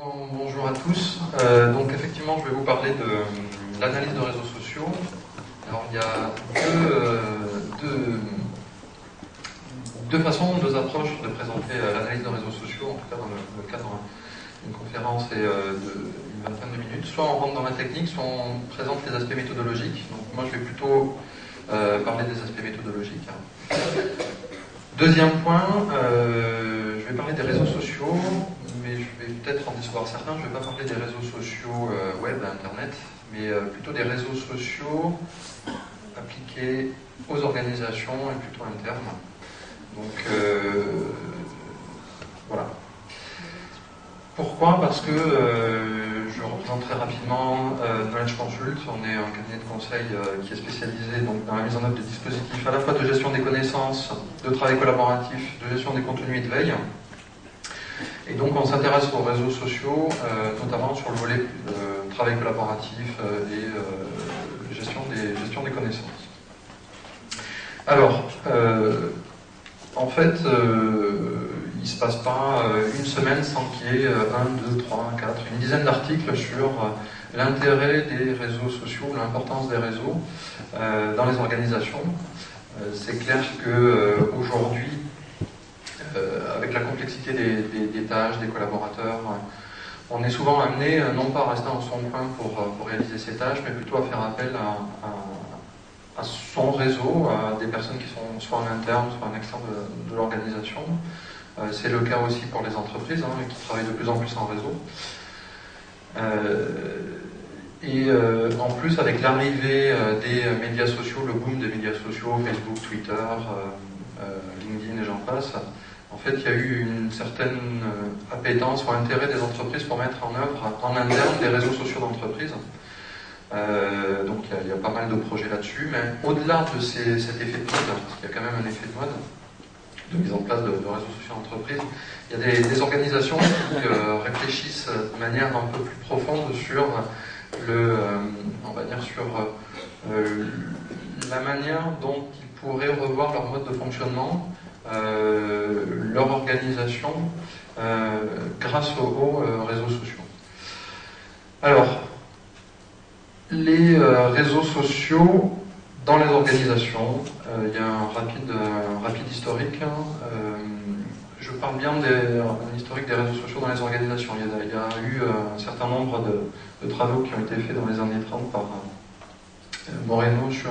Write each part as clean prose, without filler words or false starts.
Bonjour à tous. Donc effectivement, je vais vous parler de l'analyse de réseaux sociaux. Alors il y a deux façons, deux approches de présenter l'analyse de réseaux sociaux, en tout cas dans le cadre d'une conférence et d'une vingtaine de minutes. Soit on rentre dans la technique, soit on présente les aspects méthodologiques. Donc moi je vais plutôt parler des aspects méthodologiques. Deuxième point, je vais parler des réseaux sociaux, mais je vais peut-être en décevoir certains. Je ne vais pas parler des réseaux sociaux web, internet, mais plutôt des réseaux sociaux appliqués aux organisations et plutôt internes. Donc voilà. Pourquoi? Parce que je représente très rapidement Knowledge Consult. On est un cabinet de conseil qui est spécialisé donc, dans la mise en œuvre de dispositifs à la fois de gestion des connaissances, de travail collaboratif, de gestion des contenus et de veille. Et donc on s'intéresse aux réseaux sociaux, notamment sur le volet travail collaboratif et gestion des connaissances. Alors, en fait, il ne se passe pas une semaine sans qu'il y ait 1, 2, 3, 4, une dizaine d'articles sur l'intérêt des réseaux sociaux, l'importance des réseaux dans les organisations. C'est clair qu'aujourd'hui, avec la complexité des tâches, des collaborateurs, on est souvent amené non pas à rester en son coin pour réaliser ces tâches, mais plutôt à faire appel à son réseau, à des personnes qui sont soit en interne, soit en externe de l'organisation. C'est le cas aussi pour les entreprises qui travaillent de plus en plus en réseau. En plus, avec l'arrivée des médias sociaux, le boom des médias sociaux, Facebook, Twitter, LinkedIn et j'en passe, en fait, il y a eu une certaine appétence ou intérêt des entreprises pour mettre en œuvre en interne des réseaux sociaux d'entreprise. Donc il y a pas mal de projets là-dessus, mais au-delà de cet effet de mode, parce qu'il y a quand même un effet de mode de mise en place de réseaux sociaux d'entreprise, il y a des organisations qui réfléchissent de manière un peu plus profonde sur la manière dont ils pourraient revoir leur mode de fonctionnement, leur organisation grâce aux réseaux sociaux. Alors, les réseaux sociaux dans les organisations, il y a un rapide historique. Je parle bien d'un historique des réseaux sociaux dans les organisations. Il y a eu un certain nombre de travaux qui ont été faits dans les années 30 par Moreno sur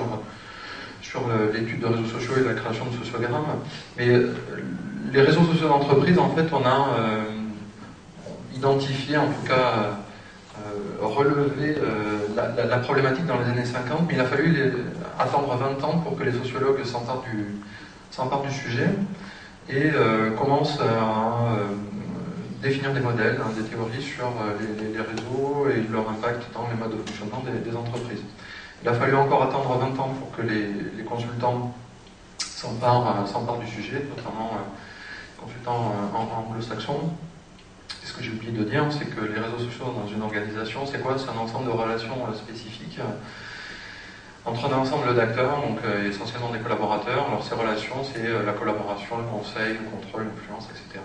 l'étude de réseaux sociaux et la création de sociogrammes. Mais les réseaux sociaux d'entreprise, en fait, on a identifié, en tout cas, relevé la problématique dans les années 50, mais il a fallu attendre 20 ans pour que les sociologues s'emparent du sujet et commencent à définir des modèles, des théories sur les réseaux et leur impact dans les modes de fonctionnement des entreprises. Il a fallu encore attendre 20 ans pour que les consultants s'emparent du sujet, notamment consultants anglo-saxons. Ce que j'ai oublié de dire, c'est que les réseaux sociaux dans une organisation, c'est quoi? C'est un ensemble de relations spécifiques entre un ensemble d'acteurs, donc essentiellement des collaborateurs. Alors ces relations, c'est la collaboration, le conseil, le contrôle, l'influence, etc.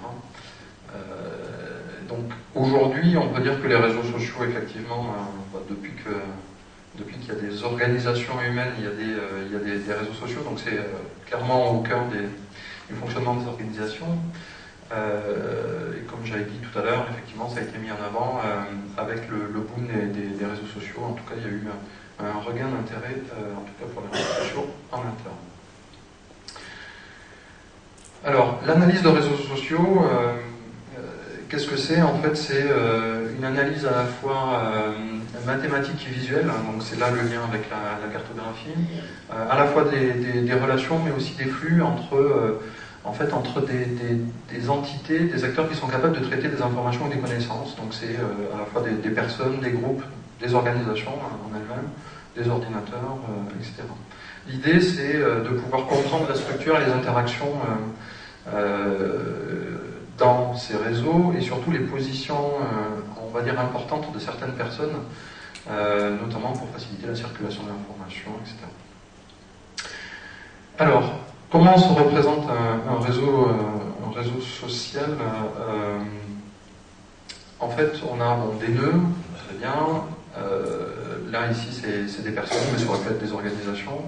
Donc aujourd'hui, on peut dire que les réseaux sociaux, effectivement, depuis qu'il y a des organisations humaines, il y a des réseaux sociaux, donc c'est clairement au cœur du fonctionnement des organisations. Et comme j'avais dit tout à l'heure, effectivement, ça a été mis en avant avec le boom des réseaux sociaux. En tout cas, il y a eu un regain d'intérêt, en tout cas pour les réseaux sociaux en interne. Alors, l'analyse de réseaux sociaux, qu'est-ce que c'est? En fait, c'est une analyse à la fois mathématique et visuelle, donc c'est là le lien avec la cartographie, à la fois des relations, mais aussi des flux entre des entités, des acteurs qui sont capables de traiter des informations et des connaissances. Donc c'est à la fois des personnes, des groupes, des organisations en elles-mêmes, des ordinateurs, etc. L'idée, c'est de pouvoir comprendre la structure et les interactions dans ces réseaux et surtout les positions, on va dire, importantes de certaines personnes, notamment pour faciliter la circulation de l'information, etc. Alors, comment se représente un réseau social en fait, on a des nœuds, très bien. Là, ici, c'est des personnes, mais ça aurait pu être des organisations.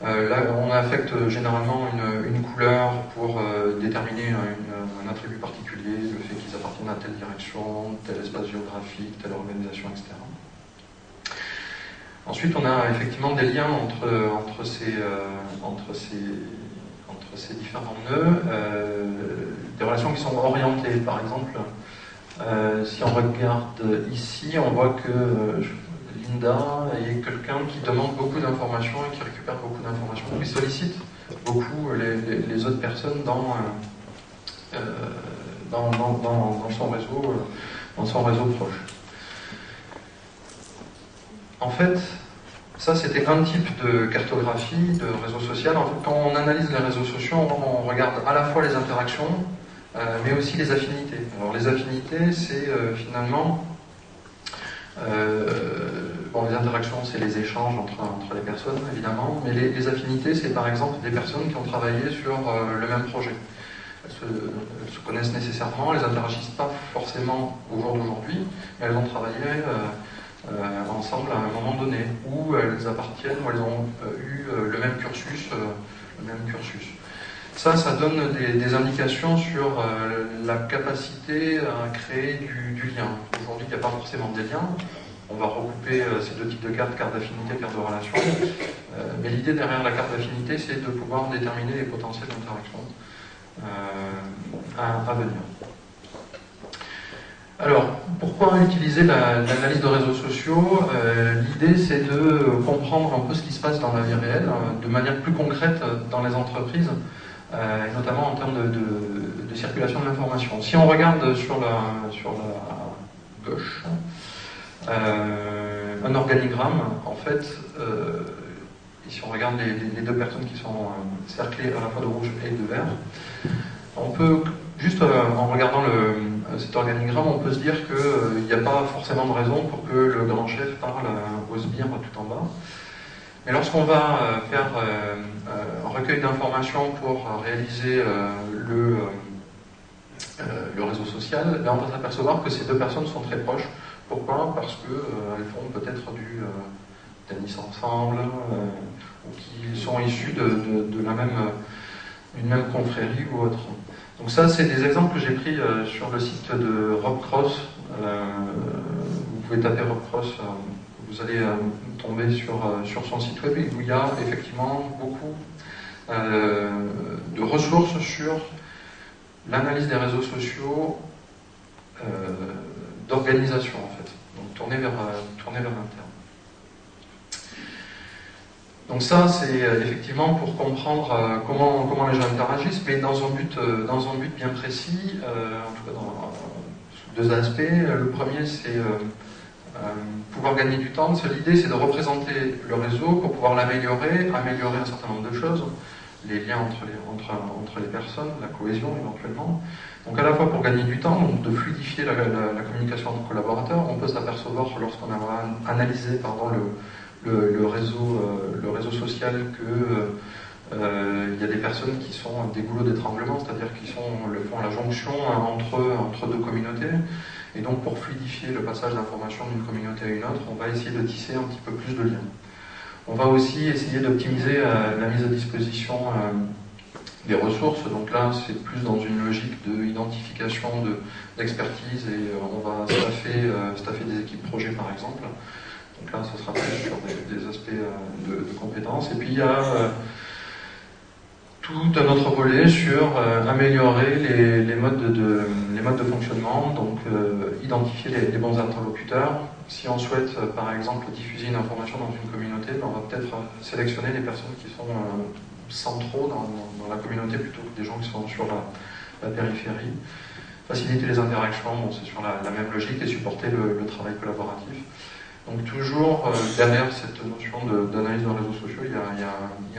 Là, on affecte généralement une couleur pour déterminer un attribut particulier, le fait qu'ils appartiennent à telle direction, tel espace géographique, telle organisation, etc. Ensuite, on a effectivement des liens entre ces différents nœuds, des relations qui sont orientées. Par exemple, si on regarde ici, on voit que Linda est quelqu'un qui demande beaucoup d'informations et qui récupère beaucoup d'informations, qui sollicite beaucoup les autres personnes dans son réseau proche. En fait, ça c'était un type de cartographie de réseau social. En fait, quand on analyse les réseaux sociaux, on regarde à la fois les interactions, mais aussi les affinités. Alors les affinités, c'est finalement... les interactions, c'est les échanges entre les personnes, évidemment, mais les affinités, c'est par exemple des personnes qui ont travaillé sur le même projet. Elles se connaissent nécessairement, elles n'interagissent pas forcément au jour d'aujourd'hui, mais elles ont travaillé ensemble à un moment donné, où elles appartiennent, où elles ont eu le même cursus. Ça donne des indications sur la capacité à créer du lien. Aujourd'hui, il n'y a pas forcément des liens. On va regrouper ces deux types de cartes, carte d'affinité, carte de relation. Mais l'idée derrière la carte d'affinité, c'est de pouvoir déterminer les potentiels d'interaction à venir. Alors, pourquoi utiliser l'analyse de réseaux sociaux? L'idée, c'est de comprendre un peu ce qui se passe dans la vie réelle, de manière plus concrète dans les entreprises, et notamment en termes de circulation de l'information. Si on regarde sur la gauche, un organigramme, en fait, si on regarde les deux personnes qui sont cerclées à la fois de rouge et de vert, on peut, juste en regardant cet organigramme, on peut se dire qu'il n'y a pas forcément de raison pour que le grand chef parle aux sbires tout en bas. Mais lorsqu'on va faire un recueil d'informations pour réaliser le réseau social, là on va s'apercevoir que ces deux personnes sont très proches. Pourquoi? Parce qu'elles font peut-être du tennis ensemble, ou qui sont issues d'une même confrérie ou autre. Donc ça, c'est des exemples que j'ai pris sur le site de Rob Cross. Vous pouvez taper Rob Cross, vous allez tomber sur son site web, où il y a effectivement beaucoup de ressources sur l'analyse des réseaux sociaux d'organisation, en fait, donc tourné vers l'interne. Donc ça, c'est effectivement pour comprendre comment les gens interagissent, mais dans un but bien précis, en tout cas sous deux aspects. Le premier, c'est pouvoir gagner du temps. L'idée, c'est de représenter le réseau pour pouvoir l'améliorer, améliorer un certain nombre de choses, les liens entre les personnes, la cohésion éventuellement. Donc à la fois pour gagner du temps, donc de fluidifier la communication entre collaborateurs. On peut s'apercevoir lorsqu'on a analysé le réseau social que il y a des personnes qui sont des goulots d'étranglement, c'est-à-dire qui font la jonction entre deux communautés. Et donc pour fluidifier le passage d'informations d'une communauté à une autre, on va essayer de tisser un petit peu plus de liens. On va aussi essayer d'optimiser la mise à disposition des ressources. Donc là, c'est plus dans une logique d'identification, d'expertise, et on va staffer des équipes projets par exemple. Donc là, ce sera plus sur des aspects de compétences. Et puis il y a tout un autre volet sur améliorer les modes de fonctionnement, donc identifier les bons interlocuteurs. Si on souhaite, par exemple, diffuser une information dans une communauté, on va peut-être sélectionner les personnes qui sont centraux dans la communauté plutôt que des gens qui sont sur la périphérie. Faciliter les interactions, c'est sur la même logique, et supporter le travail collaboratif. Donc toujours derrière cette notion d'analyse de réseaux sociaux, il y a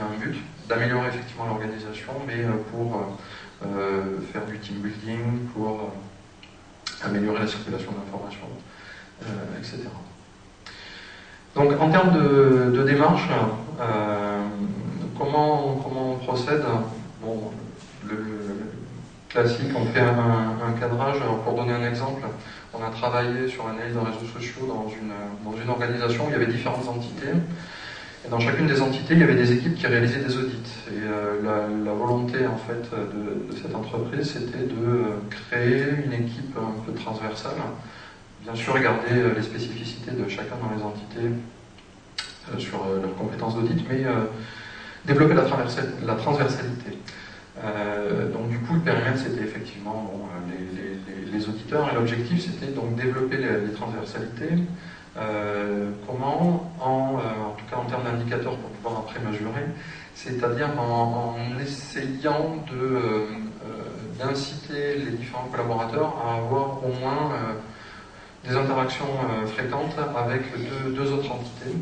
un but d'améliorer effectivement l'organisation, mais pour faire du team building, pour améliorer la circulation d'informations, etc. Donc en termes de démarche, comment on procède? Bon, classique, on fait un cadrage. Alors, pour donner un exemple, on a travaillé sur l'analyse des réseaux sociaux dans une organisation où il y avait différentes entités. Et dans chacune des entités, il y avait des équipes qui réalisaient des audits. Et la volonté en fait de cette entreprise, c'était de créer une équipe un peu transversale. Bien sûr, regarder les spécificités de chacun dans les entités sur leurs compétences d'audit, mais développer la transversalité. Donc du coup, le périmètre, c'était effectivement les auditeurs, et l'objectif, c'était donc développer les transversalités. Comment, en tout cas en termes d'indicateurs pour pouvoir après mesurer, c'est-à-dire en essayant d'inciter les différents collaborateurs à avoir au moins des interactions fréquentes avec deux autres entités.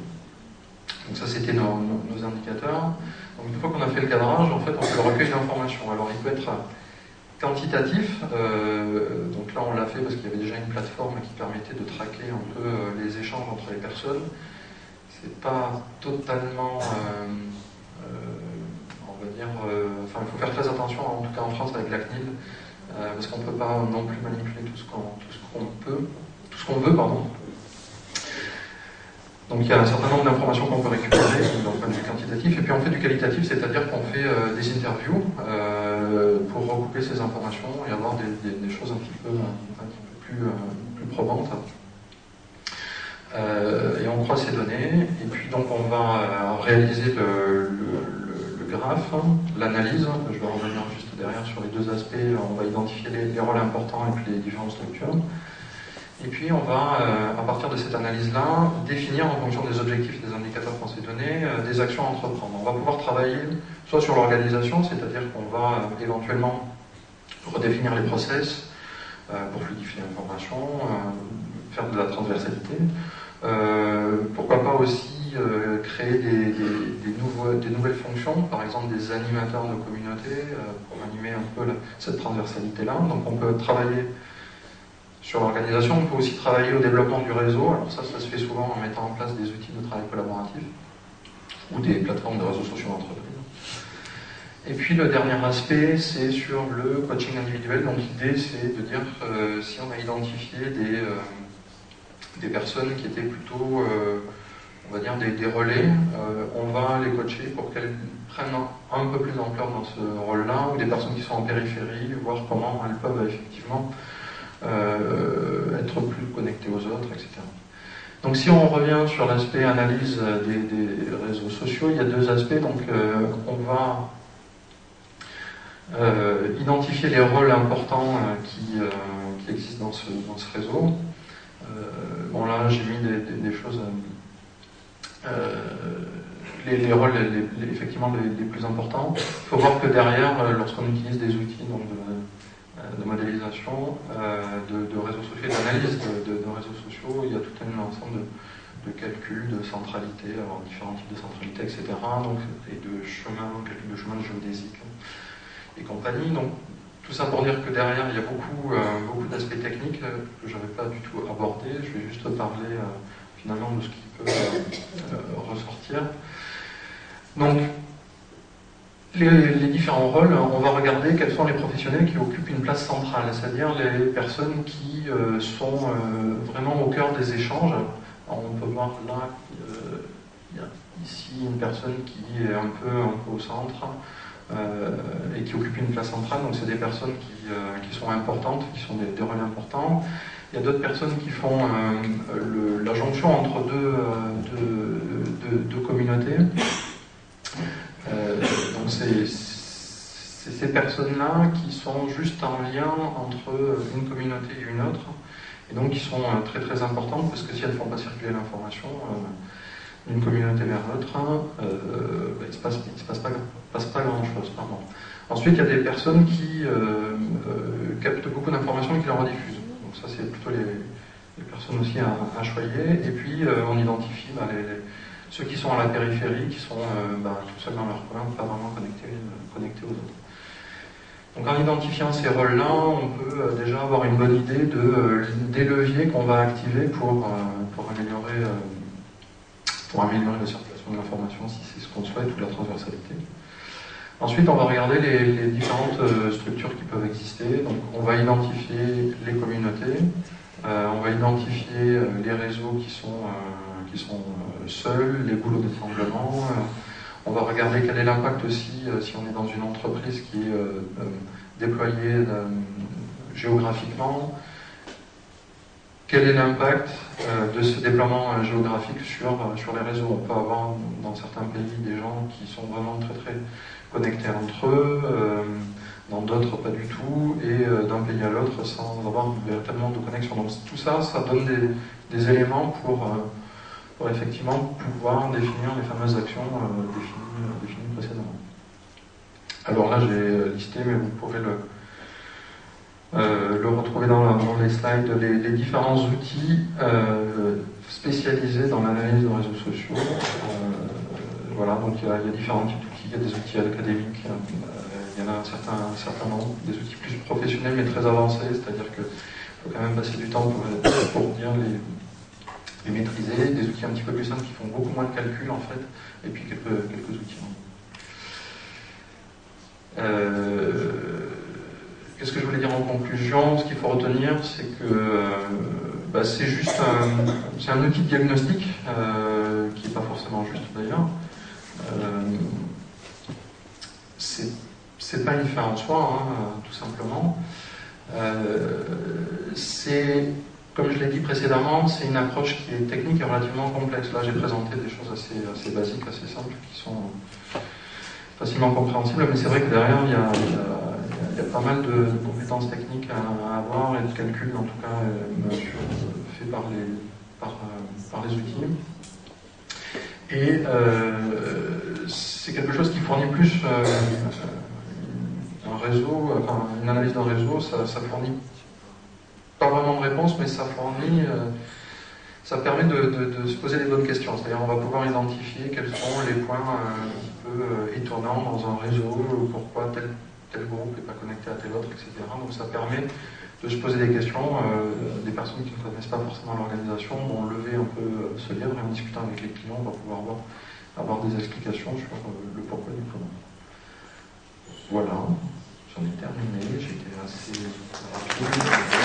Donc ça, c'était nos indicateurs. Donc une fois qu'on a fait le cadrage, en fait, on fait le recueil d'informations. Alors il peut être quantitatif, donc là on l'a fait parce qu'il y avait déjà une plateforme qui permettait de traquer un peu les échanges entre les personnes. C'est pas totalement, on va dire, enfin il faut faire très attention, en tout cas en France avec la CNIL, parce qu'on ne peut pas non plus manipuler tout ce qu'on veut, pardon. Donc il y a un certain nombre d'informations qu'on peut récupérer d'un point de vue quantitatif, et puis on fait du qualitatif, c'est-à-dire qu'on fait des interviews pour recouper ces informations et avoir des choses un petit peu plus probantes. Et on croise ces données, et puis donc on va réaliser le graphe, l'analyse. Je vais revenir juste derrière sur les deux aspects. On va identifier les rôles importants et puis les différentes structures. Et puis on va, à partir de cette analyse-là, définir en fonction des objectifs et des indicateurs qu'on s'est donnés, des actions à entreprendre. On va pouvoir travailler soit sur l'organisation, c'est-à-dire qu'on va éventuellement redéfinir les process pour fluidifier l'information, faire de la transversalité. Pourquoi pas aussi créer des nouvelles fonctions, par exemple des animateurs de communauté, pour animer un peu cette transversalité-là. Donc on peut travailler sur l'organisation, on peut aussi travailler au développement du réseau. Alors ça se fait souvent en mettant en place des outils de travail collaboratif ou des plateformes de réseaux sociaux d'entreprise. Et puis le dernier aspect, c'est sur le coaching individuel. Donc l'idée, c'est de dire si on a identifié des personnes qui étaient plutôt, on va dire, des relais, on va les coacher pour qu'elles prennent un peu plus d'ampleur dans ce rôle-là, ou des personnes qui sont en périphérie, voir comment elles peuvent effectivement être plus connectés aux autres, etc. Donc si on revient sur l'aspect analyse des réseaux sociaux, il y a deux aspects. Donc on va identifier les rôles importants qui existent dans ce réseau. Bon là j'ai mis des choses, les rôles effectivement les plus importants. Il faut voir que derrière, lorsqu'on utilise des outils donc de modélisation, de réseaux sociaux, d'analyse de réseaux sociaux, il y a tout un ensemble de calculs, de centralité, alors différents types de centralité, etc. Donc, et de calcul de chemin géodésique et compagnie. Donc, tout ça pour dire que derrière, il y a beaucoup d'aspects techniques que je n'avais pas du tout abordés. Je vais juste parler finalement de ce qui peut ressortir. Donc, les différents rôles, on va regarder quels sont les professionnels qui occupent une place centrale, c'est-à-dire les personnes qui sont vraiment au cœur des échanges. Alors on peut voir là, il y a ici une personne qui est un peu au centre et qui occupe une place centrale, donc c'est des personnes qui sont importantes, qui sont des rôles importants. Il y a d'autres personnes qui font la jonction entre deux communautés. Donc c'est ces personnes-là qui sont juste en lien entre une communauté et une autre, et donc qui sont très très importantes, parce que si elles ne font pas circuler l'information d'une communauté vers l'autre, il ne se passe pas grand-chose. Ensuite, il y a des personnes qui captent beaucoup d'informations et qui les rediffusent. Donc ça, c'est plutôt les personnes aussi à choyer. Et puis, on identifie ceux qui sont à la périphérie, qui sont tout seuls dans leur coin, pas vraiment connectés aux autres. Donc en identifiant ces rôles-là, on peut déjà avoir une bonne idée des leviers qu'on va activer pour améliorer la circulation de l'information, si c'est ce qu'on souhaite, ou la transversalité. Ensuite, on va regarder les différentes structures qui peuvent exister. Donc, on va identifier les communautés, on va identifier les réseaux qui sont seuls, les boulots d'étranglement. On va regarder quel est l'impact aussi si on est dans une entreprise qui est déployée géographiquement. Quel est l'impact de ce déploiement géographique sur les réseaux? On peut avoir dans certains pays des gens qui sont vraiment très très connectés entre eux, dans d'autres pas du tout, et d'un pays à l'autre sans avoir véritablement de connexion. Donc tout ça, ça donne des éléments pour effectivement pouvoir définir les fameuses actions définies précédemment. Alors là j'ai listé, mais vous pourrez le retrouver dans les slides, les différents outils spécialisés dans l'analyse de réseaux sociaux. Voilà, donc il y a différents types d'outils, il y a des outils académiques, il y en a un certain nombre, des outils plus professionnels mais très avancés, c'est-à-dire qu'il faut quand même passer du temps pour bien les maîtriser, des outils un petit peu plus simples qui font beaucoup moins de calculs en fait, et puis quelques outils. Qu'est-ce que je voulais dire en conclusion? Ce qu'il faut retenir, c'est que c'est juste un outil de diagnostic qui n'est pas forcément juste d'ailleurs. C'est pas une fin en soi, tout simplement. Comme je l'ai dit précédemment, c'est une approche qui est technique et relativement complexe. Là, j'ai présenté des choses assez basiques, assez simples, qui sont facilement compréhensibles, mais c'est vrai que derrière, il y a pas mal de compétences techniques à avoir et de calculs, en tout cas, faits par les outils. Et c'est quelque chose qui fournit plus un réseau, enfin une analyse d'un réseau, ça fournit pas vraiment de réponse, mais ça permet de se poser les bonnes questions. C'est-à-dire on va pouvoir identifier quels sont les points un petit peu étonnants dans un réseau, pourquoi tel groupe n'est pas connecté à tel autre, etc. Donc ça permet de se poser des questions. Des personnes qui ne connaissent pas forcément l'organisation vont lever un peu ce livre et en discutant avec les clients, on va pouvoir avoir des explications sur le pourquoi du comment. Voilà, j'en ai terminé, j'étais assez rapide.